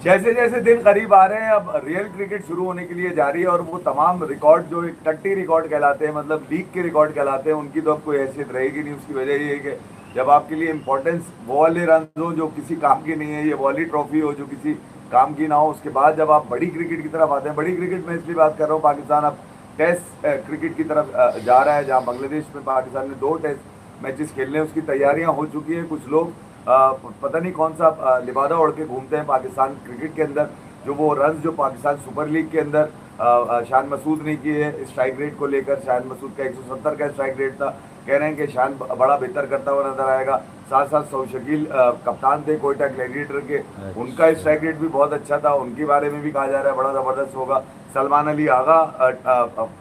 जैसे जैसे दिन करीब आ रहे हैं, अब रियल क्रिकेट शुरू होने के लिए जा रही है, और वो तमाम रिकॉर्ड जो एक टट्टी रिकॉर्ड कहलाते हैं, मतलब लीग के रिकॉर्ड कहलाते हैं, उनकी तो अब कोई हैसियत रहेगी नहीं। उसकी वजह ये है कि जब आपके लिए इंपॉर्टेंस वो वाले रन हो जो किसी काम की नहीं है, ये वाली ट्रॉफी हो जो किसी काम की ना हो, उसके बाद जब आप बड़ी क्रिकेट की तरफ आते हैं, बड़ी क्रिकेट में इसलिए बात कर रहा हूँ, पाकिस्तान अब टेस्ट क्रिकेट की तरफ जा रहा है, जहाँ बांग्लादेश में पाकिस्तान ने 2 टेस्ट मैचेस खेलने, उसकी तैयारियां हो चुकी है। कुछ लोग पता नहीं कौन सा लिबादा ओढ़ के घूमते हैं पाकिस्तान क्रिकेट के अंदर, जो वो रन जो पाकिस्तान सुपर लीग के अंदर शान मसूद ने किए स्ट्राइक रेट को लेकर, शान मसूद का 170 का स्ट्राइक रेट था, कह रहे हैं कि शान बड़ा बेहतर करता हुआ नजर आएगा। साथ साथ सौशकील कप्तान थे कोयटा ग्लैडिएटर के, उनका स्ट्राइक रेट भी बहुत अच्छा था, उनके बारे में भी कहा जा रहा है बड़ा जबरदस्त होगा। सलमान अली आगा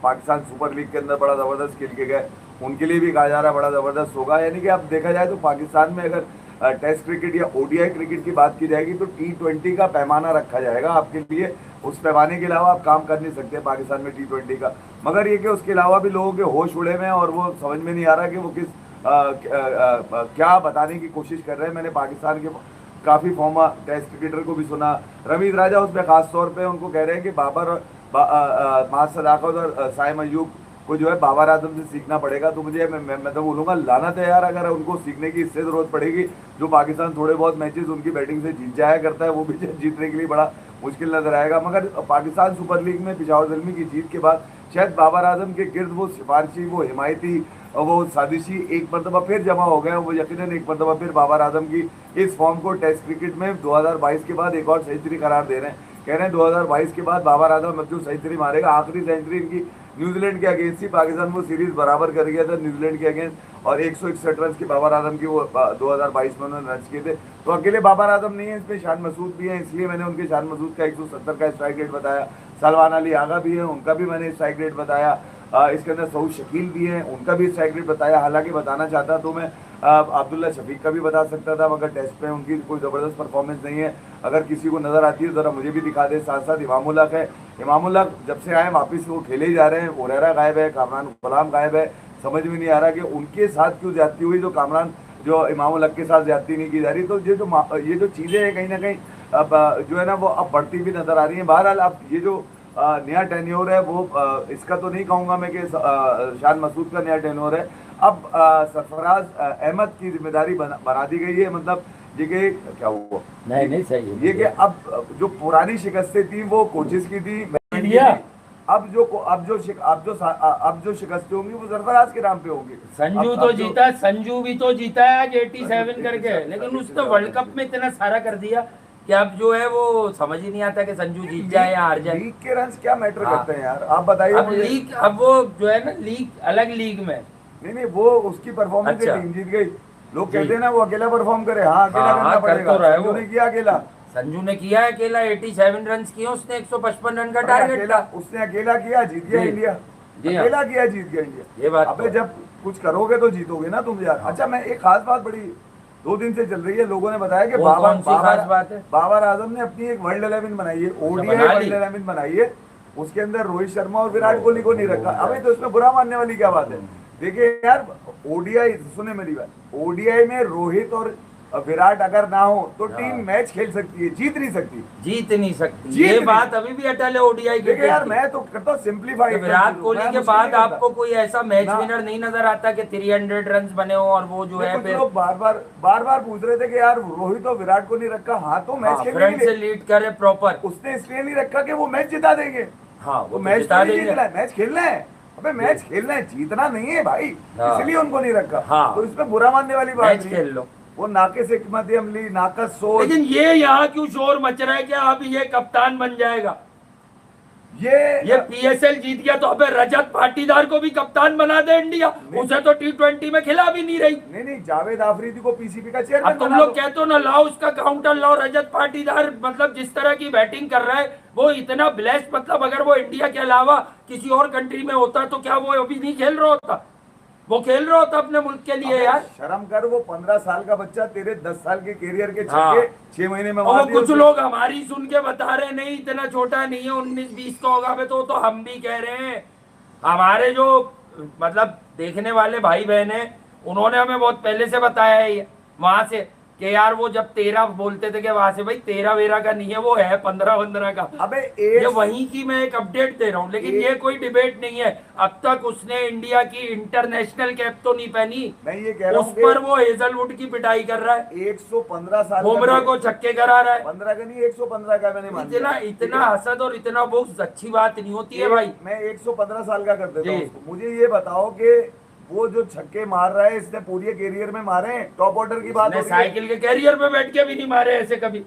पाकिस्तान सुपर लीग के अंदर बड़ा जबरदस्त खेल के गए, उनके लिए भी कहा जा रहा है बड़ा जबरदस्त होगा। यानी कि अब देखा जाए तो पाकिस्तान में अगर टेस्ट क्रिकेट या ओडीआई क्रिकेट की बात की जाएगी तो T20 का पैमाना रखा जाएगा आपके लिए। उस पैमाने के अलावा आप काम कर नहीं सकते पाकिस्तान में T20 का। मगर ये कि उसके अलावा भी लोगों के होश उड़े में, और वो समझ में नहीं आ रहा कि वो किस क्या बताने की कोशिश कर रहे हैं। मैंने पाकिस्तान के काफ़ी फॉर्मर टेस्ट क्रिकेटर को भी सुना, रमीज राजा उसमें खास तौर पे उनको कह रहे हैं कि बाबर माज सदाकत और साइम अयूब को जो है बाबर आजम से सीखना पड़ेगा। तो मुझे मैं तो बोलूँगा लानत है यार, अगर उनको सीखने की इससे ज़रूरत पड़ेगी। जो पाकिस्तान थोड़े बहुत मैचेस उनकी बैटिंग से जीत जाया करता है, वो भी जीतने के लिए बड़ा मुश्किल नजर आएगा। मगर पाकिस्तान सुपर लीग में पिशावर ज़ल्मी की जीत के बाद शायद बाबर आजम के गिर्द वो सिफारशी, वो हिमायती, वो साजिशी एक मरतबा फिर जमा हो गए। वो यकीनन एक मरतबा फिर बाबर आजम की इस फॉर्म को टेस्ट क्रिकेट में 2022 के बाद एक और सेंचुरी करार दे रहे हैं। कह रहे हैं 2022 के बाद बाबर आजम अब जो सेंचुरी मारेगा, आखिरी सेंचुरी इनकी न्यूजीलैंड के अगेंस्ट ही, पाकिस्तान वो सीरीज बराबर कर गया था न्यूजीलैंड के अगेंस्ट, और 161 रन की बाबर आजम की वो 2022 में उन्होंने रन किए थे। तो अकेले बाबर आजम नहीं है, इसमें शान मसूद भी है, इसलिए मैंने उनके शान मसूद का 170 का स्ट्राइक रेट बताया। सलमान अली आगा भी है, उनका भी मैंने स्ट्राइक रेट बताया। इसके अंदर सऊद शकील भी हैं, उनका भी स्ट्राइक रेट बताया। हालांकि बताना चाहता तो मैं अब्दुल्ला शफीक का भी बता सकता था, मगर टेस्ट में उनकी कोई ज़बरदस्त परफॉर्मेंस नहीं है। अगर किसी को नज़र आती है ज़रा मुझे भी दिखा दे। साथ साथ इमामुल हक है, इमामुल हक जब से आए वापस वो खेले ही जा रहे हैं। हुरैरा गायब है, कामरान गुलाम गायब है, समझ में नहीं आ रहा कि उनके साथ क्यों ज्यादती हुई, जो इमामुल हक के साथ ज्यादती नहीं की जा रही। तो ये जो चीज़ें हैं कहीं ना कहीं अब जो है ना वो अब बढ़ती भी नजर आ रही हैं। बहरहाल अब ये जो नया टेन्योर है वो इसका तो नहीं कहूँगा मैं कि शान मसूद का नया टेन्योर है। अब सरफराज अहमद की जिम्मेदारी बना दी गई है। मतलब ये कि क्या हुआ, नहीं नहीं सही है ये कि अब जो पुरानी शिकस्तें थी वो कोचेस की थी, इंडिया। अब जो शिकस्तें होंगी वो सरफराज के नाम पे होंगी। संजू तो जीता, संजू भी तो जीता है आज 87 करके, लेकिन उसने वर्ल्ड कप में इतना सारा कर दिया कि अब जो है वो समझ ही नहीं आता कि संजू जीत जाए या हार जाए। लीग के रन क्या मैटर करते हैं यार, आप बताइए अब लीग, अब वो जो है ना लीग अलग लीग में। नहीं वो उसकी परफॉर्मेंस से टीम जीत गई। लोग कहते हैं ना वो अकेला परफॉर्म करे, हाँ अकेला करना पड़ेगा। संजू ने किया अकेला, संजू ने किया अकेला, 87 रन किए उसने, 155 रन का टारगेट था। उसने अकेला किया, जीत गया इंडिया। अकेला किया, जीत गया इंडिया। ये बात अबे जब कुछ करोगे तो जीतोगे ना तुम यार। अच्छा, मैं एक खास बात बड़ी 2 दिन से चल रही है, लोगों ने बताया कि बाबर आजम ने अपनी एक वर्ल्ड 11 बनाई है, ओडीआई वर्ल्ड 11 बनाई है। उसके अंदर रोहित शर्मा और विराट कोहली को नहीं रखा। अबे तो इसमें बुरा मानने वाली क्या बात है? देखिए यार, ओडीआई, सुने मेरी बात, ओडीआई में रोहित और विराट अगर ना हो तो टीम मैच खेल सकती है, जीत नहीं सकती। ये बात अभी भी अटल है ओडीआई की। देखिए यार, मैं तो करता हूँ सिंप्लीफाई। विराट कोहली के बाद आपको कोई ऐसा मैच विनर नहीं नजर आता कि 300 रन बने हो, और वो जो है कुछ लोग बार बार पूछ रहे थे कि यार रोहित और विराट को नहीं रखा। हाँ, तो मैच खेलने के लिए लीड करे प्रॉपर, उसने इसलिए नहीं रखा कि वो मैच जिता देंगे। हाँ, वो मैच जिता देंगे, मैच खेलना है। अबे मैच खेलना है, जीतना नहीं है भाई, इसलिए उनको नहीं रखा। हाँ, तो इसमें बुरा मानने वाली बात नहीं। खेल लो, वो नाके से हिकमत अमली, नाकस सोच। लेकिन ये यहाँ क्यों शोर मच रहा है कि अब ये कप्तान बन जाएगा? ये पीएसएल जीत गया तो अबे रजत पाटीदार को भी कप्तान बना दे इंडिया। उसे तो T20 में खिला भी नहीं रही। नहीं, जावेद आफरीदी को पीसीबी का चेयरमैन। अब तुम लोग कहते हो ना, लाओ उसका काउंटर लाओ। रजत पाटीदार मतलब जिस तरह की बैटिंग कर रहा है वो इतना ब्लेस्ड, मतलब अगर वो इंडिया के अलावा किसी और कंट्री में होता तो क्या वो अभी नहीं खेल रहा होता? वो खेल रहा होता अपने मुल्क के लिए यार। शर्म कर, वो 15 साल का बच्चा तेरे 10 साल के कैरियर के 6 महीने में। और कुछ लोग हमारी सुन के बता रहे नहीं इतना छोटा नहीं है, 19-20 का होगा। तो हम भी कह रहे हैं, हमारे जो मतलब देखने वाले भाई बहन है उन्होंने हमें बहुत पहले से बताया है वहां से कि यार वो जब 13 बोलते थे कि वहां से भाई 13 का नहीं है, वो है 15 का। अबे ये वहीं की मैं एक अपडेट दे रहा हूँ, लेकिन ये कोई डिबेट नहीं है। अब तक उसने इंडिया की इंटरनेशनल कैप तो नहीं पहनी, मैं ये कह रहा उस हूँ पर वो हेजलवुड की पिटाई कर रहा है, 115 साल बुमराह को छक्के करा रहा है। 15 का नहीं 115 का मैंने मान इतना लिया। इतना हसद और इतना बुग़्ज़ अच्छी बात नहीं होती है भाई। मैं 115 साल का कर देता हूँ जी। उसको। मुझे ये बताओ कि वो जो छक्के मार रहा है इसने पूरे कैरियर में मारे हैं? टॉप ऑर्डर की बात हो इसने रही है। साइकिल के कैरियर में बैठ के भी नहीं मारे ऐसे कभी।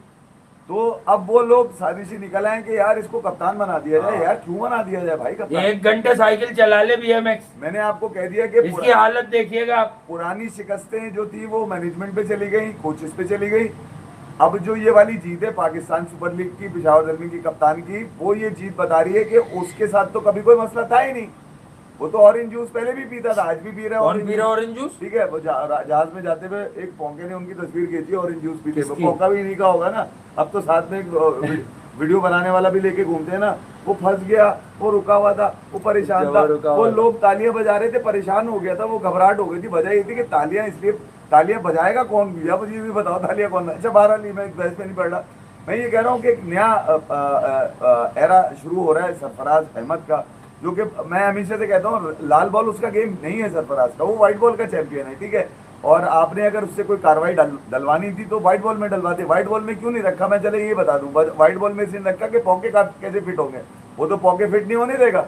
तो अब वो लोग साजिशी निकल आए कि यार इसको कप्तान बना दिया जाए। यार क्यों बना दिया जाए भाई कप्तान? 1 घंटे साइकिल चला ले BMX, मैंने आपको कह दिया कि इसकी हालत देखिएगा आप। पुरानी शिकस्तें जो थी वो मैनेजमेंट पे चली गई, कोचेस पे चली गई। अब जो ये वाली जीत है पाकिस्तान सुपर लीग की, पेशावर जलमी की कप्तान की, वो ये जीत बता रही है कि उसके साथ तो कभी कोई मसला था ही नहीं। वो तो ऑरेंज जूस पहले भी पीता था, आज भी पी रहा है। कौन पी रहा ऑरेंज जूस? ठीक है, वो जहाज में जाते हुए एक पोंके ने उनकी तस्वीर खींची ऑरेंज जूस पीते हुए। किसकी? पोंका भी नहीं का होगा ना, अब तो साथ में एक वीडियो बनाने वाला भी लेके घूमते हैं ना। वो फंस गया, वो रुका हुआ था, वो परेशान था। वो लोग तालियां बजा रहे थे, परेशान हो गया था, वो घबराहट हो गई थी। वजह ये थी कि तालियां इसलिए, तालियां बजाएगा कौन भैया? मुझे भी बताओ तालियां कौन? अच्छा बहरहाल मैं बहस में नहीं पड़ रहा। मैं ये कह रहा हूँ कि एक नया एरा शुरू हो रहा है सरफराज अहमद का, जो कि मैं हमेशा से कहता हूँ लाल बॉल उसका गेम नहीं है सरफराज का, वो व्हाइट बॉल का चैंपियन है। ठीक है, और आपने अगर उससे कोई कार्रवाई डलवानी थी तो व्हाइट बॉल में डलवाते। व्हाइट बॉल में क्यों नहीं रखा? मैं चले ये बता दूं, व्हाइट बॉल में इसलिए रखा कि पॉके कैसे फिट होंगे। वो तो पॉके फिट नहीं होने देगा,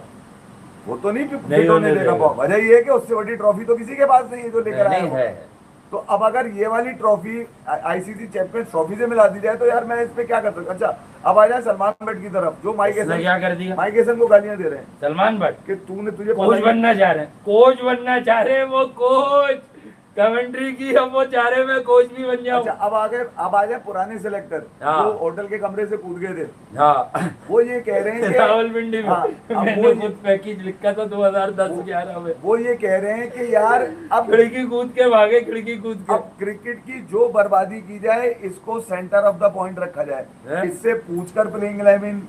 वो तो नहीं फिट होने देगा। वजह ये है कि उससे बड़ी ट्रॉफी तो किसी के पास नहीं है जो लेकर आया है। तो अब अगर ये वाली ट्रॉफी आईसीसी चैंपियंस ट्रॉफी से मिला दी जाए तो यार मैं इस पे क्या कर सकता। अच्छा अब आ जाए सलमान भट्ट की तरफ, जो माइक क्या कर दिया? माइक हैसन को गालियां दे रहे हैं। सलमान भट्ट कि तूने, तुझे कोच बनना चाह रहे हैं, कोच बनना चाह रहे हैं वो, कोच कमेंट्री की, अब वो चाह रहे मैं कोच भी बन जाऊं। अच्छा अब आ जाए पुराने सिलेक्टर जो होटल के कमरे से कूद गए थे। हाँ, वो ये कह रहे हैं कि रावलपिंडी में मैंने खुद पैकेज लिखा था 2010-11 में। वो ये कह रहे हैं कि यार अब खिड़की कूद के भागे, खिड़की कूद के। अब क्रिकेट की जो बर्बादी की जाए इसको सेंटर ऑफ द पॉइंट रखा जाए। इससे पूछकर प्लेइंग 11,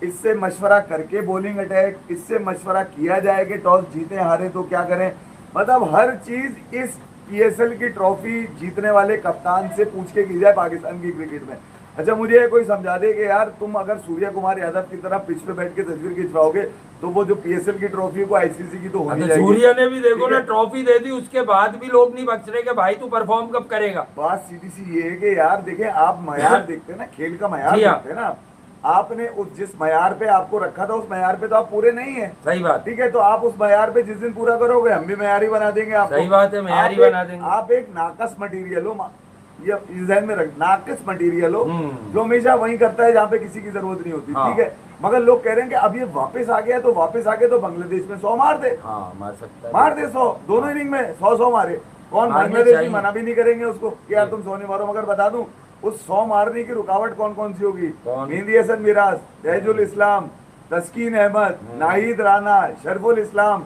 इससे मशवरा करके बॉलिंग अटैक, इससे मशवरा किया जाए कि टॉस जीते हारे तो क्या करें। मतलब हर चीज इस PSL की ट्रॉफी जीतने वाले कप्तान से पूछ के की जाए पाकिस्तान की क्रिकेट में। अच्छा मुझे कोई समझा दे कि यार तुम अगर सूर्य कुमार यादव की तरह पिच पे बैठ के तस्वीर खिंचवाओगे तो वो जो PSL की ट्रॉफी को ICC की तो होनी चाहिए। सूर्य ने भी देखो ना ट्रॉफी दे दी, उसके बाद भी लोग नहीं बच रहे कि भाई तू परफॉर्म कब करेगा। बात सीधी सी ये है कि यार देखें, आप मयार देखते हैं ना, खेल का मयार देखते हैं ना, आपने उस जिस मयार पे आपको रखा था उस मयार पे तो आप पूरे नहीं है। सही बात। ठीक है, तो आप उस मयार पे जिस दिन पूरा करोगे हम भी मयारी बना देंगे आपको। सही बात है, मयारी बना देंगे। आप एक नाकस मटेरियल हो, ये ध्यान में रख, नाकस मटेरियल हो जो हमेशा वही करता है जहाँ पे किसी की जरूरत नहीं होती। ठीक है, मगर लोग कह रहे हैं कि अब ये वापस आ गया, तो वापस आ गया तो बांग्लादेश में 100 मार दे। मार सकता है, मार दे 100, दोनों इनिंग में 100 मारे। कौन बांग्लादेश मना भी नहीं करेंगे उसको कि यार तुम 100 नहीं मारो। मगर बता दूं उस 100 मारने की रुकावट कौन कौन सी होगी? मेहंदी हसन मिराज, तैजुल इस्लाम, तस्कीन अहमद, नाहिद राना, शरफुल इस्लाम,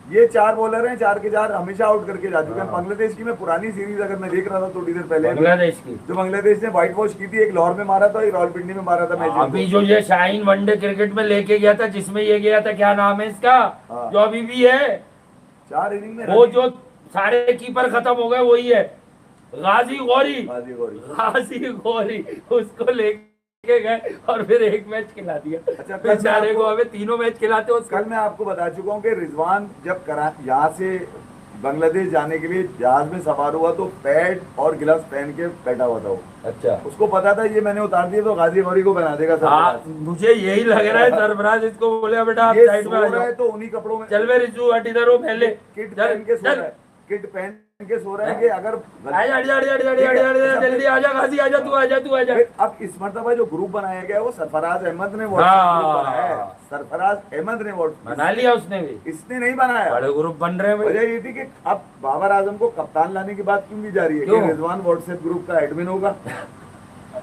ये 4 बॉलर हैं, 4 के 4 हमेशा आउट करके जा चुके हैं। बांग्लादेश की मैं पुरानी सीरीज अगर मैं देख रहा था थोड़ी देर पहले, बांग्लादेश की जो बांग्लादेश ने व्हाइट वॉश की थी, एक लाहौर में मारा था, एक रावलपिंडी में मारा था मैच। अभी जो ये शाहीन वनडे क्रिकेट में लेके गया था, जिसमें ये गया था, क्या नाम है इसका, जो अभी भी है 4 इनिंग में, वो जो सारे कीपर खत्म हो गए वही है, गाजी गौरी, उसको लेके गए और फिर एक मैच खिला दिया। अच्छा, बेचारे को हमें 3 मैच खिलाते हो। कल मैं आपको बता चुका हूँ कि रिजवान जब यहाँ से बांग्लादेश जाने के लिए जहाज में सवार हुआ तो पैड और गिलास पहन के बैठा हुआ था वो। अच्छा, उसको पता था ये मैंने उतार दिया तो गाजी गौरी को बना देगा सरफराज। मुझे यही लग रहा है सरफराज इसको बोले बेटा आप साइड में आ जाओ, तो उन्हीं कपड़ों में चल मेरे रिजू हट इधर हो, पहले किट पहन के सो रहा है, किट पहन के सो रहा है कि अगर जल्दी आजा गाजी, आजा तू, आजा तू, आजा। अब इस मरतबा जो ग्रुप बनाया गया वो सरफराज अहमद ने बनाया, सरफराज अहमद ने बना लिया, उसने भी, इसने नहीं बनाया, बड़े ग्रुप बन रहे हैं। वजह ये थी कि अब बाबर आजम को कप्तान लाने की बात क्यों की जा रही है कि रिजवान व्हाट्सएप ग्रुप का एडमिन होगा।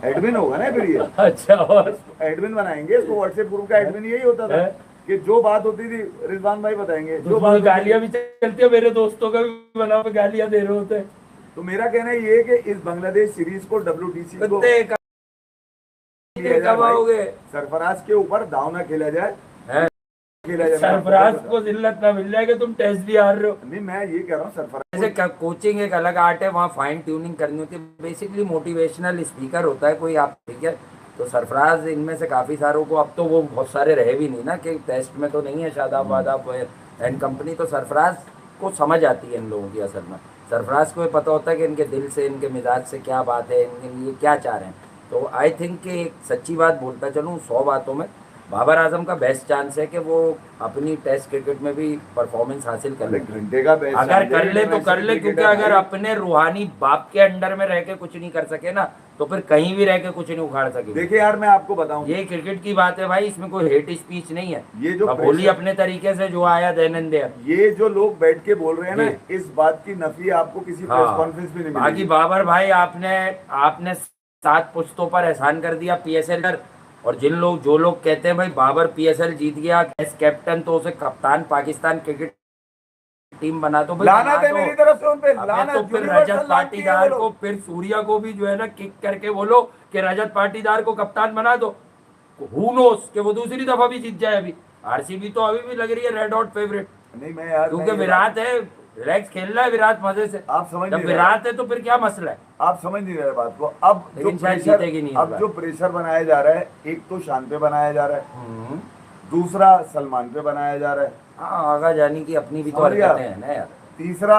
एडमिन होगा ना फिर ये। अच्छा, और एडमिन बनाएंगे इसको, व्हाट्सएप ग्रुप का एडमिन यही होता था कि जो बात होती थी रिजवान भाई बताएंगे, जो बात गालियां भी चलती है, मेरे दोस्तों का भी बना पे गालियां दे रहे होते हैं। तो मेरा कहना ये है कि इस बांग्लादेश सीरीज को WTC को कब आओगे, सरफराज के ऊपर दाव ना खेला जाए। खेला जाए। सरफराज को जिल्लत ना मिल जाएगा, तुम टेस्ट भी हार रहे हो। नहीं मैं ये कह रहा हूँ सरफराज जैसे कोचिंग एक अलग आर्ट है, वहाँ फाइन ट्यूनिंग करनी होती है। बेसिकली मोटिवेशनल स्पीकर होता है कोई, आप ठीक है। तो सरफराज इनमें से काफ़ी सारों को, अब तो वो बहुत सारे रहे भी नहीं ना, कि टेस्ट में तो नहीं है शादाब वादाब एंड कंपनी। तो सरफराज को समझ आती है इन लोगों की असल में। सरफराज को ये पता होता है कि इनके दिल से, इनके मिजाज से क्या बात है, इनके लिए क्या चाह रहे हैं। तो आई थिंक कि एक सच्ची बात बोलता चलूँ 100 बातों में, बाबर आजम का बेस्ट चांस है कि वो अपनी टेस्ट क्रिकेट में भी परफॉर्मेंस हासिल कर ले। घंटे का बेस्ट अगर कर ले तो कर ले, क्योंकि अगर अपने रूहानी बाप के अंडर में रह के कुछ नहीं कर सके ना, तो फिर कहीं भी रह के कुछ नहीं उखाड़ सके। देखिए यार मैं आपको बताऊं, ये क्रिकेट की बात है भाई, इसमें कोई हेट स्पीच नहीं है। ये जो बोली अपने तरीके से जो आया देन दे। ये जो लोग बैठ के बोल रहे हैं ना, इस बात की नफी आपको किसी प्रेस कॉन्फ्रेंस में नहीं मिलेगी। बाकी बाबर भाई, आपने 7 पुश्तों पर एहसान कर दिया पीएसएल पर। और जो लोग कहते हैं भाई बाबर पीएसएल जीत गया एज कैप्टन, तो उसे कप्तान पाकिस्तान क्रिकेट टीम बना दो भाई, लानत है मेरी तरफ से उन पे, लानत। तो फिर रजत पाटीदार को, फिर सूर्या को भी जो है ना किक करके बोलो कि रजत पाटीदार को कप्तान बना दो। हु नोस कि वो दूसरी दफा भी जीत जाए। अभी आरसीबी तो अभी भी लग रही है रेड हॉट फेवरेट। नहीं मैं यार, क्योंकि विराट है, रिलैक्स खेल रहा है विराट मजे से। आप समझ जब विराट है तो फिर क्या मसला है? आप समझ नहीं रहे बात को। अब जो प्रेशर बनाया जा रहा है, एक तो शान पे बनाया जा रहा है, दूसरा सलमान पे बनाया जा रहा है, आगा जानी की अपनी भी तो हरकतें हैं ना यार, तीसरा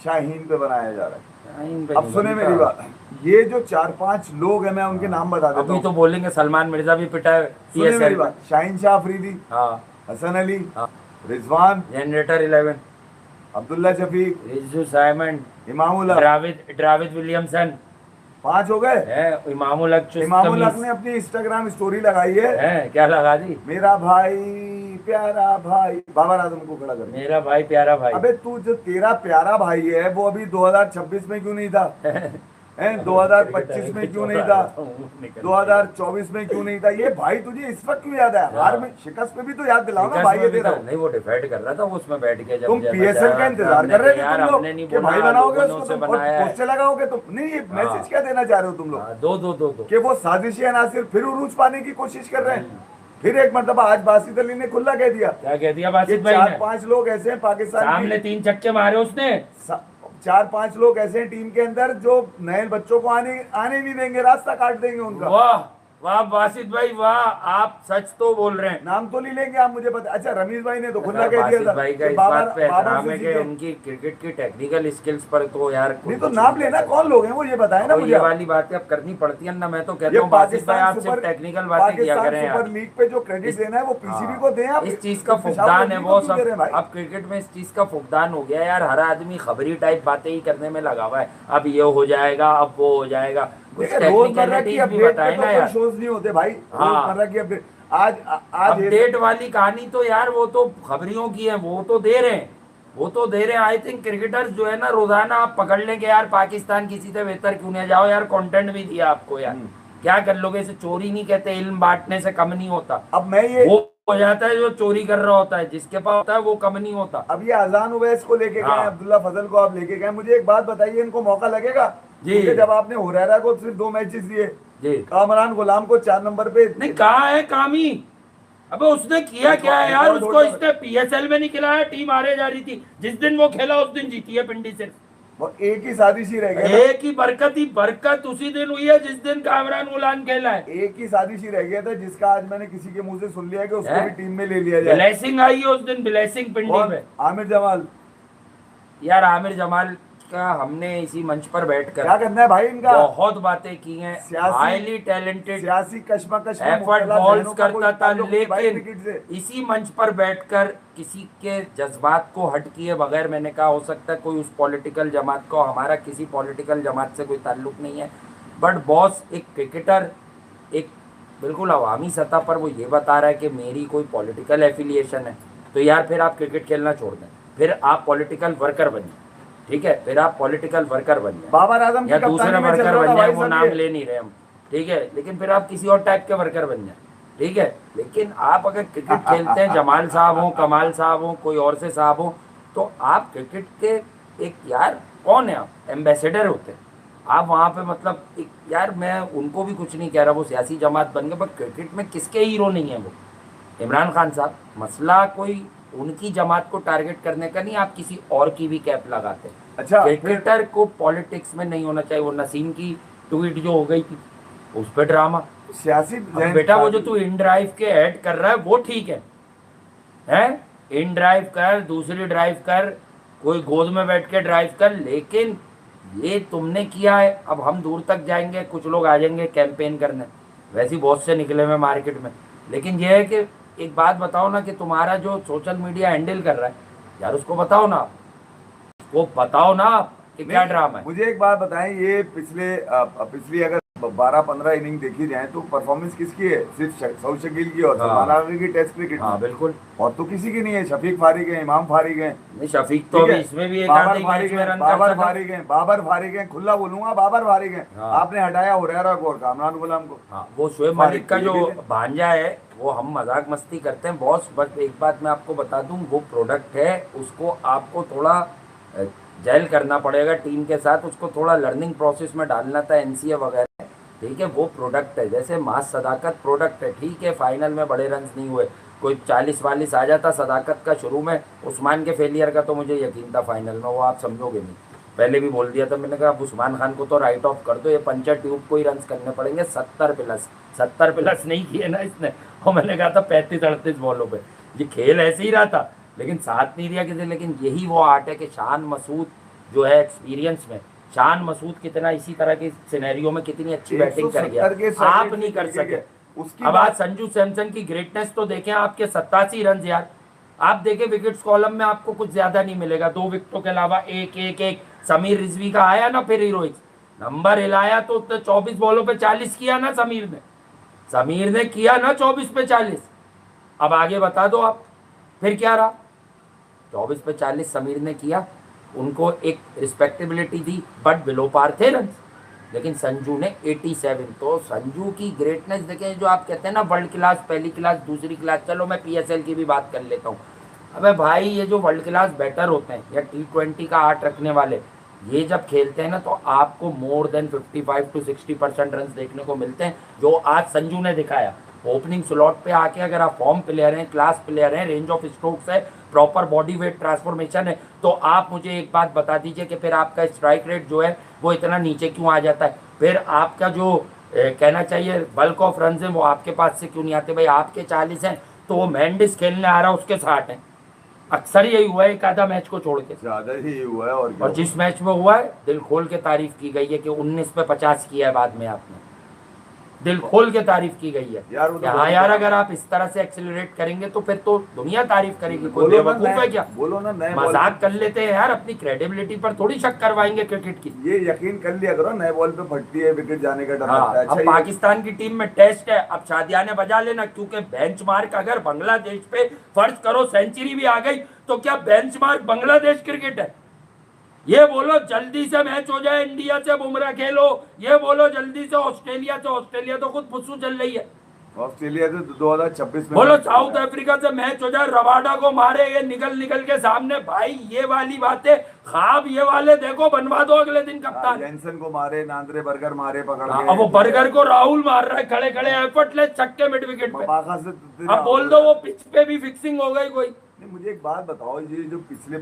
शाहीन पे बनाया जा रहा है। अब सुने मेरी बात, ये जो 4-5 लोग हैं, मैं उनके नाम बता देता हूं। अभी तो बोलेंगे सलमान मिर्जा भी पिटा है। सुने मेरी बात, Shaheen Shah Afridi, Hasan Ali, Rizwan, generator 11, Abdullah Shafiq, Riju Simon, Imamul Haq, Dravid Williamson, 5 हो गए। इमामुल हक ने अपनी इंस्टाग्राम स्टोरी लगाई है, क्या लगा दी? मेरा भाई प्यारा भाई, बाबर आजम को खड़ा कर, मेरा भाई प्यारा भाई। अबे तू जो तेरा प्यारा भाई है वो अभी 2026 में क्यों नहीं था? 2025 में क्यों नहीं था? 2024 में क्यों नहीं था? ये भाई तुझे इस वक्त क्यों याद है? हार में, शिकस्त में भी तो याद दिलाओ ना भाई ये तेरा। नहीं वो डिफेंड कर रहा था उसमें बैठ के, जब तुम पीएसएल का इंतजार कर रहे थे तुम लोग कि भाई बनाओगे उसको, तुम पोस्टर लगाओगे तुम। नहीं, ये मैसेज क्या देना चाह रहे हो तुम लोग? दो कि वो साजिशी अनासिर फिर उरूज पाने की कोशिश कर रहे हैं। फिर एक मरतबा आज बासित अली ने खुला कह दिया। क्या कह दिया बासित भाई ने? 4-5 लोग ऐसे हैं पाकिस्तान सामने 3 छक्के मारे उसने। 4-5 लोग ऐसे हैं टीम के अंदर जो नए बच्चों को आने नहीं देंगे, रास्ता काट देंगे उनका। वाह वाह बासित भाई वाह, आप सच तो बोल रहे हैं। नाम तो नहीं लेंगे आप, मुझे पता। अच्छा रमीज भाई ने तो खुला कह दिया था भाई का इस बात पे एहतराम है कि उनकी क्रिकेट की टेक्निकल स्किल्स पर तो यार नहीं, तो नाम लेना कौन लोग हैं वो ये बताए ना मुझे। ये वाली बातें अब करनी पड़ती है ना। मैं तो कहता हूँ बासित भाई आप सिर्फ टेक्निकल बातें किया करें यार। सुपर लीग पे जो क्रेडिट देना है वो पीसीबी को दें आप। इस चीज का फुकदान है वो सब। अब क्रिकेट में इस चीज का फुकदान हो गया यार, हर आदमी खबरी टाइप बातें ही करने में लगा हुआ है। अब ये हो जाएगा, अब वो हो जाएगा। रोजमर्रा की अपडेट पे तो कोई शोज नहीं होते भाई। रोजमर्रा की अपडेट, आज अपडेट वाली कहानी तो यार वो तो खबरियों की है, वो तो दे रहे हैं। आई थिंक क्रिकेटर्स जो है ना, रोजाना आप पकड़ लें कि यार पाकिस्तान किसी से बेहतर क्यों नहीं, जाओ यार कंटेंट भी दिया आपको यार, क्या कर लोगे? इसे चोरी नहीं कहते, इल्म बांटने से कम नहीं होता। अब मैं ये वो हो जाता है जो चोरी कर रहा होता है, जिसके पास होता है वो कम नहीं होता। अब ये अजान उवैस को लेके गए, अब्दुल्ला फजल को आप लेके गए, मुझे एक बात बताइए, इनको मौका लगेगा? जी, जब आपने हुरैरा को सिर्फ 2 मैचेस दिए, कामरान गुलाम को 4 नंबर पे नहीं, कहाँ है कामी? अबे उसने किया क्या है यार? उसको इसने पीएसएल में नहीं खिलाया, टीम हारे जा रही थी, जिस दिन वो खेला उस दिन जीती है पिंडी से। वो एक ही साजिश ही रह गया, एक ही बरकत उसी दिन हुई है जिस दिन कामरान गुलाम खेला है। एक ही साजिश ही रह गया था, जिसका आज मैंने किसी के मुंह से सुन लिया कि उसको भी टीम में ले लिया जाए। ब्लेसिंग आई है उस दिन, ब्लेसिंग पिंडी में। आमिर जमाल, यार आमिर जमाल का हमने इसी मंच पर बैठकर क्या करना है भाई, इनका बहुत बातें की हैं। हाईली टैलेंटेड, सियासी कश्मकश में एफर्ट बॉल्स करता था, लेकिन इसी मंच पर बैठकर किसी के जज्बात को हट किए बगैर मैंने कहा, हो सकता है कोई उस पॉलिटिकल जमात को, हमारा किसी पॉलिटिकल जमात से कोई ताल्लुक नहीं है, बट बॉस एक क्रिकेटर, एक बिल्कुल अवामी सतह पर वो ये बता रहा है कि मेरी कोई पॉलिटिकल एफिलिएशन है, तो यार फिर आप क्रिकेट खेलना छोड़ दें, फिर आप पॉलिटिकल वर्कर बनिए। ठीक है, फिर आप पॉलिटिकल वर्कर बन जाए, बाबर आजम या दूसरे वर्कर बन जाए, वो नाम ले नहीं रहे हम, ठीक है, लेकिन फिर आप किसी और टाइप के वर्कर बन जाए, ठीक है। लेकिन आप अगर क्रिकेट खेलते हैं, जमाल साहब हो, कमाल साहब हो, कोई और से साहब हो, तो आप क्रिकेट के एक यार कौन है, आप एम्बेसडर होते हैं आप वहाँ पे। मतलब एक यार, मैं उनको भी कुछ नहीं कह रहा, वो सियासी जमात बन गए, पर क्रिकेट में किसके हीरो नहीं है वो? इमरान खान साहब, मसला कोई उनकी जमात को टारगेट करने का नहीं, आप किसी और की भी कैप लगाते हैं। अच्छा, क्रिकेटर को पॉलिटिक्स में नहीं होना चाहिए। वो नसीम की ट्वीट जो हो गई थी उस पर ड्रामा। सियासी अब जहन बेटा वो जो काफी- तू इन ड्राइव के ऐड कर रहा है वो ठीक है, इन ड्राइव कर, दूसरी ड्राइव कर, कोई गोद में बैठ के ड्राइव कर, लेकिन ये तुमने किया है। अब हम दूर तक जाएंगे, कुछ लोग आ जाएंगे कैंपेन करने, वैसे ही बहुत से निकले हुए मार्केट में। लेकिन ये है कि एक बात बताओ ना कि तुम्हारा जो सोशल मीडिया हैंडल कर रहा है यार, उसको बताओ ना, उसको बताओ ना कि क्या नहीं, ड्रामा है। मुझे एक बात बताएं, ये पिछली अगर 12-15 इनिंग देखी जाए तो परफॉर्मेंस किसकी है? सिर्फ सऊद शकील की और हाँ। सलमान आगा की टेस्ट क्रिकेट हाँ में, बिल्कुल। और तो किसी की नहीं है। शफीक फारिग हैं, इमाम फारिग हैं, नहीं शफीक तो ठीक अभी है, इसमें भी एक बाबर आधे फारिग मैच में हैं, रन बाबर कर सका। फारिग हैं, बाबर फारिग हैं, खुला बोलूंगा बाबर फारिग हैं। हाँ। आपने हटाया हुरैरा को और कामरान गुलाम को। हाँ, वो शोएब फारिग मलिक का के जो लिए भी भांजा है वो हम मजाक मस्ती करते हैं बॉस, बस एक बात मैं आपको बता दूं, वो प्रोडक्ट है, उसको आपको थोड़ा जेल करना पड़ेगा टीम के साथ, उसको थोड़ा लर्निंग प्रोसेस में डालना था, एनसीए वगैरह, ठीक है। वो प्रोडक्ट है, जैसे मास सदाकत प्रोडक्ट है, ठीक है। फाइनल में बड़े रन नहीं हुए, कोई 40-42 आ जाता सदाकत का शुरू में। उस्मान के फेलियर का तो मुझे यकीन था फाइनल में, वो आप समझोगे नहीं, पहले भी बोल दिया था मैंने कहा अब उस्मान खान को तो राइट ऑफ कर दो, ये पंचर ट्यूब को ही रन करने पड़ेंगे। 70 प्लस नहीं किए ना इसने, और मैंने कहा था 35-38 बॉलों पे। ये खेल ऐसे ही रहा था, लेकिन साथ नहीं दिया किसी। लेकिन यही वो आर्ट है कि शान मसूद जो है एक्सपीरियंस में, शान मसूद कितना इसी तरह के सिनेरियो में कितनी अच्छी बैटिंग कर गया, 170 के आप सर्किट नहीं कर से सके। उसकी अब आज बात संजू सैमसन की ग्रेटनेस तो देखें, आपके 87 रन यार, आप देखें विकेट्स कॉलम में आपको कुछ ज्यादा नहीं मिलेगा, 2 विकेटों के अलावा एक समीर रिजवी का आया ना, फिर हीरोइक्स नंबर हिलाया तो 24 बॉलों पे 40 किया ना समीर ने किया ना 24 पे 40। अब आगे बता दो आप फिर क्या रहा। 24 पे 40 समीर ने किया, उनको एक रिस्पेक्टेबिलिटी दी, बट बिलो पार थे रन। लेकिन संजू ने 87, तो संजू की ग्रेटनेस देखें, जो आप कहते हैं ना वर्ल्ड क्लास, पहली क्लास, दूसरी क्लास, चलो मैं पीएसएल की भी बात कर लेता हूँ। अबे भाई ये जो वर्ल्ड क्लास बैटर होते हैं या T20 का आर्ट रखने वाले, ये जब खेलते हैं ना तो आपको मोर देन 55 to 60% रन देखने को मिलते हैं, जो आज संजू ने दिखाया। ओपनिंग स्लॉट पे आके अगर आप फॉर्म प्लेयर हैं, क्लास प्लेयर हैं, रेंज ऑफ स्ट्रोक्स है, प्रॉपर बॉडी वेट ट्रांसफॉर्मेशन है, तो आप मुझे एक बात बता दीजिए कि फिर आपका स्ट्राइक रेट जो है वो इतना नीचे क्यों आ जाता है? फिर आपका जो कहना चाहिए बल्क ऑफ रन है वो आपके पास से क्यों नहीं आते? भाई आपके 40 हैं तो वो मेंडिस खेलने आ रहा है उसके 60 हैं। अक्सर यही हुआ है एक आधा मैच को छोड़ के, ज्यादा ही हुआ है। और जिस मैच में हुआ है दिल खोल के तारीफ की गई है कि 19 पे 50 किया है, बाद में आपने दिल खोल के तारीफ की गई है यार, वो तो हाँ यार अगर आप इस तरह से एक्सेलरेट करेंगे तो फिर तो दुनिया तारीफ करेगी। कोई बेवकूफ है क्या? बोलो ना, नए मजाक कर लेते हैं यार, अपनी क्रेडिबिलिटी पर थोड़ी शक करवाएंगे क्रिकेट की। ये यकीन कर लिया करो, नए बॉल पे फटती है, विकेट जाने का डर हाँ, लगता है। अब पाकिस्तान की टीम में टेस्ट है, अब शादियाने बजा लेना, क्योंकि बेंचमार्क अगर बांग्लादेश पे फर्ज करो सेंचुरी भी आ गई तो क्या बेंचमार्क बांग्लादेश क्रिकेट है? ये बोलो जल्दी से मैच हो जाए, इंडिया से बुमराह खेलो, ये बोलो जल्दी से ऑस्ट्रेलिया से, ऑस्ट्रेलिया तो खुद फुस्सू चल रही है। ऑस्ट्रेलिया से 2026 में बोलो साउथ अफ्रीका से मैच हो जाए, रवाडा को मारे ये निकल के सामने। भाई ये वाली बातें ख्वाब ये वाले देखो बनवा दो अगले दिन कप्तान। जेंसन को मारे, नांद्रे बर्गर मारे पकड़ के। अब वो बर्गर को राहुल मार रहा है खड़े खड़े एफर्टलेस छक्के मिड विकेट पे। बाका से अब बोल दो वो पिच पे भी फिक्सिंग हो गई कोई। नहीं, मुझे एक बात बताओ, ये जो पिछले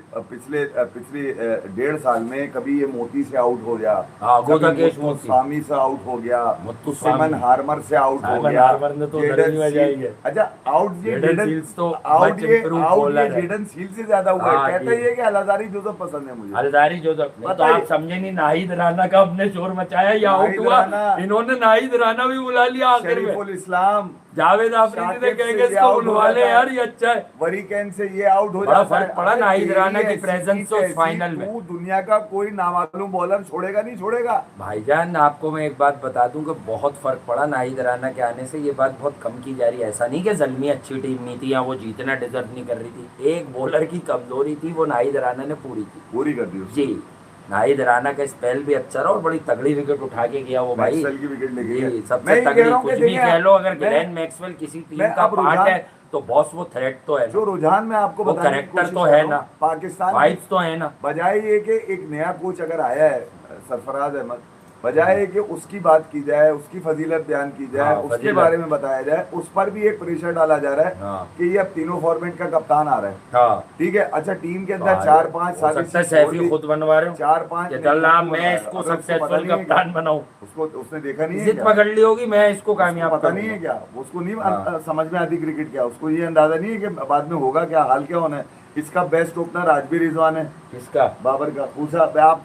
1.5 साल में कभी ये मोती से आउट हो गया, हाँ, कभी गोदाकेश मुत्तु मोती। स्वामी से आउट हो गया, मुत्तुस्वामी। सिमन हार्मर से आउट हो साइमन गया, हार्मर ने तो जेडन धरनी बजाई सील- है। अच्छा आउट ये जेडन जेडन सील्स तो आउट much ये improved आउट bowler ये है। जेडन सील से ज्यादा हुआ हाँ, है। कहते ये- हैं कि अलजारी जोसेफ पसंद है मुझे। अलजारी जोसेफ नहीं तो बताइए। आप समझे नहीं, नाहिद राणा का अपने शोर मचाया या आउट नाहिद हुआ, राणा। इन्होंने नाहिद राणा भी बुला लिया आखिर में। शरीफुल इस्लाम, जावेद आफरीदी ने शाकिब कहेंगे से इसको out हो बुलवा ले जाता है। यार, ये अच्छा है। वरीकैन से ये आउट हो बड़ा जाता है। फर्क पड़ा अरे नाहिद तेरी राणा की ऐसी presence से उस ऐसी, फाइनल में। तू दुनिया का कोई नामालूम बॉलर छोड़ेगा नहीं छोड़ेगा। भाईजान आपको मैं एक बात बता दूं कि बहुत फर्क पड़ा नाहिद राणा के आने से, ये बात बहुत कम की जा रही है। ऐसा नहीं कि जल्मी अच्छी टीम नहीं थी या वो जीतना डिजर्व नहीं कर रही थी, एक बॉलर की कमजोरी थी वो नाहिद राणा ने पूरी की, पूरी कर दी उसने। जी। नाहिद राणा का स्पेल भी अच्छा रहा और बड़ी तगड़ी विकेट उठा के गया वो भाई, मैक्सवेल की विकेट लेके गया। जी, मैं सबसे ये कह तगड़ी। रहा हूं कुछ कि भी देखिए, कह लो, अगर मैं- ग्लेन मैक्सवेल किसी टीम मैं का अब पार्ट रुझान- है तो बॉस वो थ्रेट तो है ना, जो रुझान में आपको वो बताने की कैरेक्टर कोशिश तो कर है रहा हूं, ना, पाकिस्तान वाइब्स तो है ना। बजाय ये कि एक नया कोच अगर आया है सरफराज अहमद, बजाय कि उसकी बात की जाए, उसकी फजीलत बयान की जाए, हाँ, उसके फजीलत। बारे में बताया जाए, उस पर भी एक प्रेशर डाला जा रहा है हाँ कि ये अब तीनों फॉर्मेट का कप्तान आ रहा है। हाँ, ठीक है, अच्छा टीम के अंदर बाहर 4-5 हो सकता है सैफी खुद बनवा रहे हो 4-5 कि नहीं, चल खुद रहा को मैं बनवाएगा। इसको अबे उसको पता सक्सेसफुल नहीं है क्या? कप्तान बनाऊं, उसको उसने देखा नहीं है जिद क्या? पकड़ ली होगी, मैं इसको उसको कामयाब पता नहीं है करूंगा। क्या? उसको नहीं हाँ। समझ में आती क्रिकेट क्या? उसको ये अंदाजा नहीं है कि बाद में होगा क्या, हाल क्या होना है। इसका बेस्ट ओपनर आज भी रिजवान है, किसका? बाबर का। पूछा आप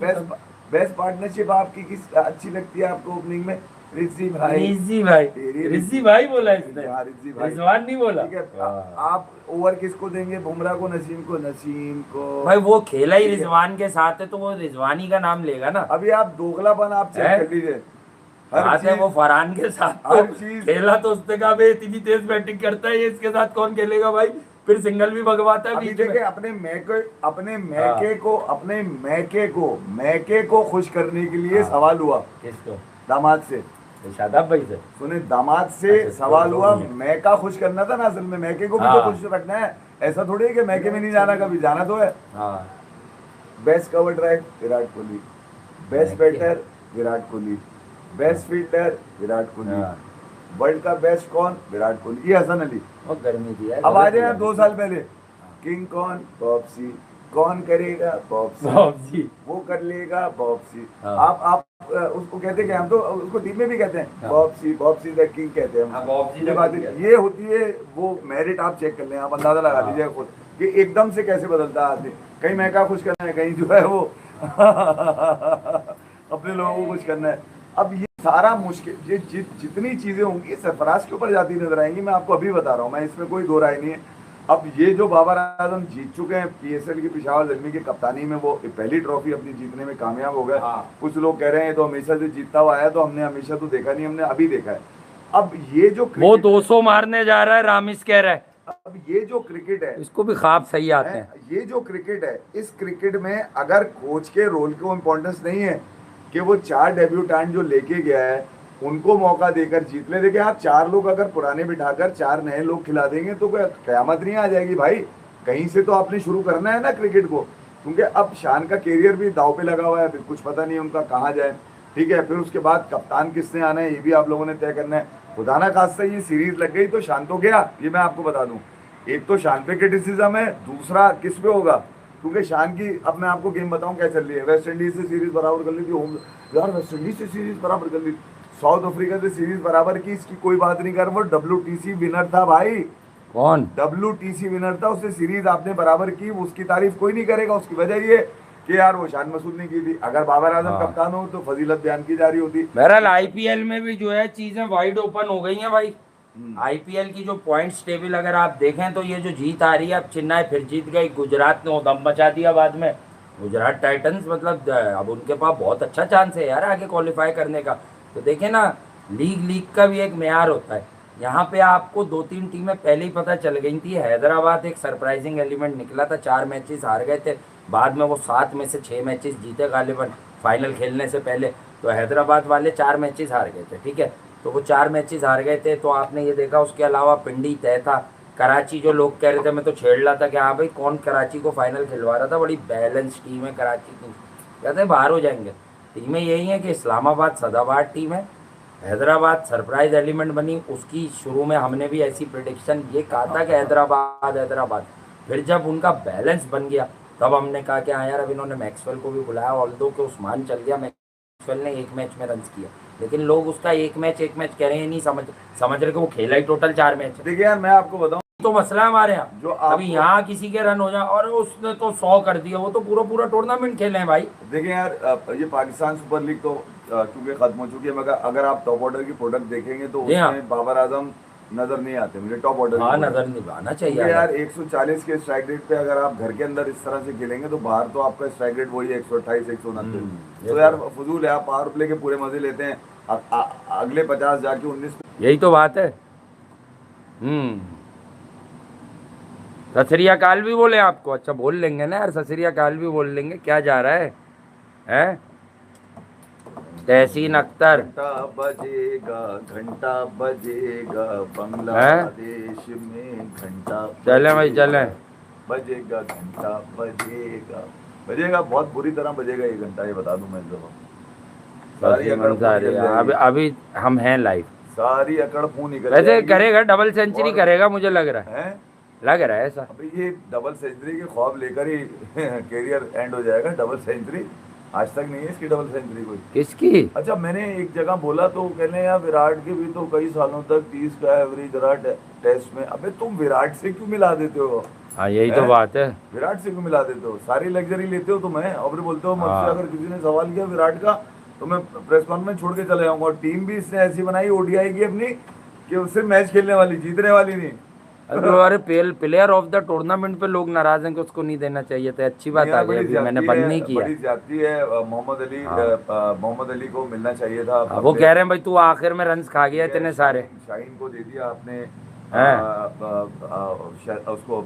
बेस्ट बेस्ट पार्टनरशिप आपकी किस अच्छी लगती है आपको ओपनिंग में? रिजी भाई। रिजी भाई, तेरी रिजी भाई बोला इसने, हाँ, रिजी भाई। रिजवान नहीं बोला। ठीक है, वाह। आप ओवर किसको देंगे? बुमराह को, नसीम को? नसीम को। भाई वो खेला ही ठीक है। रिजवान के साथ है तो वो रिजवानी का नाम लेगा ना। अभी आप दोगलापन आप चेक है? कर लीजिए, हर बात है वो चीज फरहान के साथ तो हर चीज खेला तो उसने कहा भाई इतनी तेज बैटिंग करता है ये, इसके साथ कौन खेलेगा भाई, फिर सिंगल भी भगवाता है अभी बीच में। देखे अपने मैके को खुश करने के लिए हाँ। सवाल हुआ किसको? दामाद से। शादाब भाई से। सुने, दामाद से अच्छा, सवाल हुआ, दोनों में। मैका खुश करना था ना, असल में मैके को भी हाँ। तो खुश रखना है। ऐसा थोड़ी है कि मैके में नहीं जाना, कभी जाना तो है। हाँ। Best cover drive Virat Kohli, best मैके। Batter Virat Kohli, best fielder Virat Kohli, हाँ। वर्ल्ड का बेस्ट कौन? विराट कोहली। ये हसन अली। बहुत गर्मी थी यार। अब आ जाए 2 साल पहले, किंग कौन? बॉब्सी। कौन करेगा? बॉब्सी। जी। वो कर लेगा बॉब्सी। हाँ। आप उसको कहते हैं, हम तो उसको टीम में भी कहते हैं हाँ। बॉब्सी द किंग कहते हैं हाँ, हम। बॉब्सी ये द बात किंग है, कहते ये होती है वो मेरिट। आप चेक कर लें, आप अंदाजा लगा हाँ। लीजिए खुद कि एकदम से कैसे बदलता है आदमी। कहीं महका खुश करना है, कहीं जो है वो अपने लोगों को खुश करना है। अब ये सारा मुश्किल, ये जितनी चीजें होंगी सरफराज के ऊपर जाती नजर आएंगी। मैं आपको अभी बता रहा हूँ, मैं इसमें कोई दो राय नहीं है। अब ये जो बाबर आजम जीत चुके हैं पीएसएल की पिशावर जलमी की कप्तानी में, वो पहली ट्रॉफी अपनी जीतने में कामयाब हो गए। हाँ। कुछ लोग कह रहे हैं तो हमेशा से जीतता हुआ आया, तो हमने हमेशा तो देखा नहीं, हमने अभी देखा है। अब ये जो वो क्रिकेट 200 मारने जा रहा है, रामिस कह रहा है। अब ये जो क्रिकेट है, इसको भी ख्वाब सही आते हैं। ये जो क्रिकेट है, इस क्रिकेट में अगर कोच के रोल को इम्पोर्टेंस नहीं है कि वो 4 डेब्यूटेंट जो लेके गया है उनको मौका देकर जीत ले। देखिए, आप 4 लोग अगर पुराने बिठाकर 4 नए लोग खिला देंगे तो कोई कयामत नहीं आ जाएगी भाई। कहीं से तो आपने शुरू करना है ना क्रिकेट को, क्योंकि अब शान का कैरियर भी दाव पे लगा हुआ है, फिर कुछ पता नहीं उनका कहाँ जाए। ठीक है, फिर उसके बाद कप्तान किसने आना है ये भी आप लोगों ने तय करना है। खुदा ना खास्ता ये सीरीज लग गई तो शान तो गया, ये मैं आपको बता दूं। एक तो शान पे क्रिटिसिज्म है, दूसरा किस पे होगा, क्योंकि शान की, अब मैं आपको गेम बताऊं क्या चल रही है। वेस्ट इंडीज से सीरीज बराबर कर ली थी, होम यार वेस्ट इंडीज से सीरीज बराबर कर ली, साउथ अफ्रीका से सीरीज बराबर की, इसकी कोई बात नहीं कर। वो WTC विनर था भाई, कौन? WTC विनर था, उससे सीरीज आपने बराबर की, उसकी तारीफ कोई नहीं करेगा। उसकी वजह ये कि यार वो शान मसूद ने की थी। अगर बाबर आजम हाँ। कप्तान हो तो फजीलत बयान की जा रही होती। बहरहाल आईपीएल में भी जो है चीजें वाइड ओपन हो गई हैं भाई। आईपीएल की जो पॉइंट्स टेबल अगर आप देखें तो ये जो जीत आ रही है, अब चेन्नई फिर जीत गई, गुजरात ने दम मचा दिया बाद में। गुजरात टाइटंस मतलब अब उनके पास बहुत अच्छा चांस है यार आगे क्वालिफाई करने का। तो देखें ना, लीग का भी एक मेयार होता है। यहाँ पे आपको 2-3 टीमें पहले ही पता चल गई थी। हैदराबाद एक सरप्राइजिंग एलिमेंट निकला था, 4 मैचेस हार गए थे, बाद में वो 7 में से 6 मैचेस जीते गालिबन फाइनल खेलने से पहले। तो हैदराबाद वाले 4 मैचेस हार गए थे, ठीक है, तो वो 4 मैचेस हार गए थे। तो आपने ये देखा, उसके अलावा पिंडी तय था। कराची जो लोग कह रहे थे, मैं तो छेड़ रहा था कि हाँ भाई कौन कराची को फाइनल खिलवा रहा था, बड़ी बैलेंस टीम है कराची की, कहते बाहर हो जाएंगे। टीमें यही है कि इस्लामाबाद सदाबहार टीम है, हैदराबाद सरप्राइज एलिमेंट बनी। उसकी शुरू में हमने भी ऐसी प्रिडिक्शन ये कहा था कि हैदराबाद, फिर जब उनका बैलेंस बन गया तब हमने कहा कि हाँ यार अब इन्होंने मैक्सवेल को भी बुलाया, ऑल्दो कि उस्मान चल गया, मैक्सवेल ने 1 मैच में रन किया, लेकिन लोग उसका एक मैच कह रहे हैं, नहीं समझ रहे कि वो खेला ही टोटल 4 मैच। देखिए यार, मैं आपको बताऊं तो मसला है हमारे यहाँ, जो अभी यहाँ किसी के रन हो जाए और उसने तो 100 कर दिया, वो तो पूरा टूर्नामेंट खेले हैं भाई। देखिए यार, ये पाकिस्तान सुपर लीग तो क्योंकि खत्म हो चुकी है, मगर अगर आप टॉप ऑर्डर की प्रोडक्ट देखेंगे तो उसमें बाबर आजम नजर नहीं आते मुझे टॉप ऑर्डर। हाँ, नजर निभाना चाहिए यार। 140 के स्ट्राइक रेट पे अगर आप घर के अंदर इस तरह से खेलेंगे तो बाहर तो आपका स्ट्राइक रेट वही है 128 129। तो यार फजूल है, आप पावर प्ले के पूरे मजे लेते हैं, अगले 50 जाके 19। यही तो बात है। सत श्री अकाल भी बोले आपको? अच्छा बोल लेंगे ना यार, सत श्री अकाल भी बोल लेंगे, क्या जा रहा है, हैं? तहसीन अख्तर, घंटा बजेगा बांग्लादेश में, घंटा चले भाई चले, बजेगा घंटा बजेगा, बहुत बुरी तरह बजेगा ये घंटा, ये बता दूं मैं। जब सारी अकड़ बस फू निकल अभी जाएगी, अभी हम हैं लाइव। सारी अकड़ फू निकल वैसे जाएगी। करेगा, डबल सेंचुरी और करेगा मुझे लग रहा है, हैं लग रहा है ऐसा। अभी ये डबल सेंचुरी के ख्वाब लेकर ही कैरियर एंड हो जाएगा। डबल सेंचुरी आज तक नहीं है इसकी, डबल सेंचुरी कोई। किसकी? अच्छा, मैंने एक जगह बोला तो कहने यार विराट के भी तो कई सालों तक 30 का एवरेज रहा टेस्ट में। अबे तुम विराट से क्यों मिला देते हो? हाँ यही तो हैं? बात है। विराट से क्यों मिला देते हो? सारी लग्जरी लेते हो तुम्हें और फिर बोलते हो मुझसे हाँ। अगर किसी ने सवाल किया विराट का तो मैं प्रेस कॉन्फ्रेंस छोड़ के चले जाऊंगा। और टीम भी इसने ऐसी बनाई ओडीआई की अपनी कि उससे मैच खेलने वाली, जीतने वाली नहीं। अरे प्लेयर ऑफ द टूर्नामेंट पे लोग नाराज हैं कि उसको नहीं देना चाहिए था। अच्छी बात आ गई, अभी मैंने बंद नहीं किया। बड़ी ज्यादती है। मोहम्मद अली को मिलना चाहिए था। वो कह रहे हैं भाई तू आखिर में रन्स खा गया इतने सारे। शाहीन को दे दिया आपने, हैं? उसको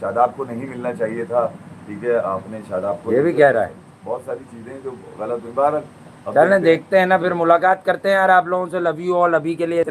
शादाब को नहीं मिलना चाहिए था। ठीक है, आपने शादाब को ये भी कह रहा है। बहुत सारी चीजें जो गलत हुई। बहरहाल अब चलें देखते हैं। देखते हैं ना, फिर मुलाकात करते हैं यार आप लोगों से। लव यू ऑल, अभी के लिए।